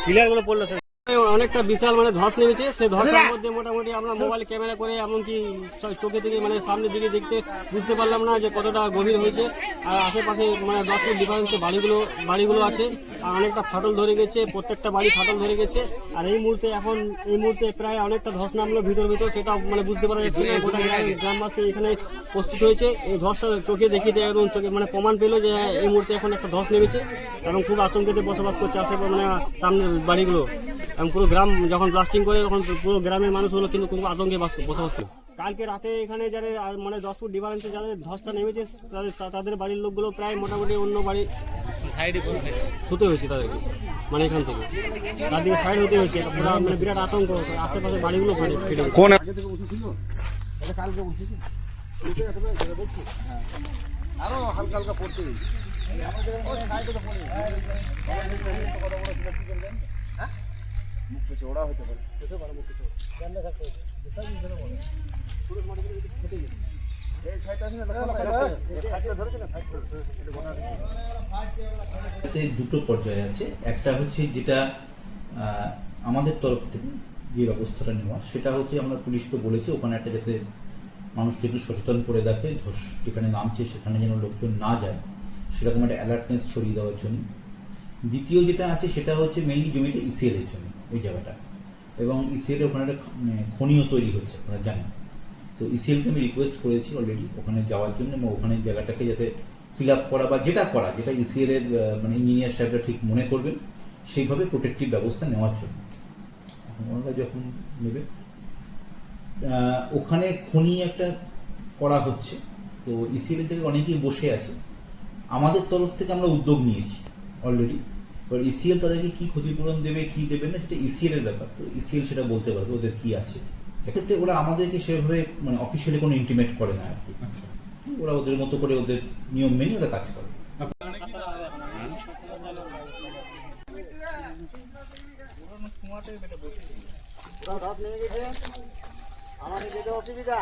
Clear গুলো পড়লো sir. অনেকটা বিশাল মানে ধস নেমেছে, সেই ধসের মধ্যে মোটামুটি আমরা মোবাইল ক্যামেরা করে এমনকি চোখে থেকে মানে সামনের দিকে দেখতে বুঝতে পারলাম না যে কতটা গভীর হয়েছে। আর আশেপাশে মানে 10 ফুট ডিফারেন্সে বাড়িগুলো আছে, আর অনেকটা ফাটল ধরে গেছে, প্রত্যেকটা বাড়ি ফাটল ধরে গেছে। আর এই মুহূর্তে প্রায় অনেকটা ধস নামলো ভিতর, সেটা মানে বুঝতে পারা যাচ্ছে না। গোটা গ্রামবাসী এখানে প্রস্তুত হয়েছে এই ধসটা চোখে দেখিতে, এবং চোখে মানে প্রমাণ পেলো যে এই মুহূর্তে এখন একটা ধস নেমেছে, এবং খুব আতঙ্কেতে বসবাস করছে আশেপাশে মানে সামনের বাড়িগুলো। এবং পুরো গ্রাম যখন ব্লাস্টিং করে তখন পুরো গ্রামের মানুষগুলো কিন্তু খুব আতঙ্কে বসবাস করে। কালকে রাতে এখানে যারা মানে 10 ফুট ডিফারেন্সে যাদের ধসটা নেমেছে তাদের বাড়ির লোকগুলো প্রায় মোটামুটি অন্য বাড়ি সাইডে হতে হয়েছে তাদেরকে, মানে এখান থেকে তাদেরকে সাইড হতে হয়েছে। পুরো মানে বিরাট আতঙ্ক, আশেপাশে বাড়িগুলো ফেটে কোন আরো হালকা হালকা পড়তে ওরা হতে পারে দুটো পর্যায়ে আছে। একটা হচ্ছে যেটা আমাদের তরফ থেকে যে ব্যবস্থাটা নেওয়া, সেটা হচ্ছে আমরা পুলিশকে বলেছি ওখানে একটা যাতে মানুষকে একটু সচেতন করে দেখে, ধস যেখানে নামছে সেখানে যেন লোকজন না যায়, সেরকম একটা অ্যালার্টনেস ছড়িয়ে দেওয়ার জন্য। দ্বিতীয় যেটা আছে সেটা হচ্ছে মেনলি জমিটা ইসিএল এর জন্য ওই জায়গাটা, এবং ইসিএল ওখানে একটা খনিও তৈরি হচ্ছে আপনারা জানেন। তো ইসিএলকে আমি রিকোয়েস্ট করেছি অলরেডি ওখানে যাওয়ার জন্য, এবং ওখানে জায়গাটাকে যাতে ফিল আপ করা বা যেটা ইসিএল এর মানে ইঞ্জিনিয়ার সাহেবরা ঠিক মনে করবেন সেইভাবে প্রোটেক্টিভ ব্যবস্থা নেওয়ার জন্য। ওনারা যখন নেবে ওখানে খনি একটা করা হচ্ছে, তো ইসিএল এর জায়গায় অনেকেই বসে আছে। আমাদের তরফ থেকে আমরা উদ্যোগ নিয়েছি অলরেডি, এবার ইসিএল তাদেরকে কি ক্ষতিপূরণ দেবে কি দেবে না সেটা ইসিএল এর ব্যাপার, তো ইসিএল সেটা বলতে পারবে ওদের কি আছে। এক্ষেত্রে ওরা আমাদেরকে সেভাবে মানে অফিসিয়ালি কোনো ইন্টিমেট করে না আর কি। আচ্ছা, ওরা ওদের মতো করে ওদের নিয়ম মেনে ওরা কাজ করে। আমাদের যেটা অসুবিধা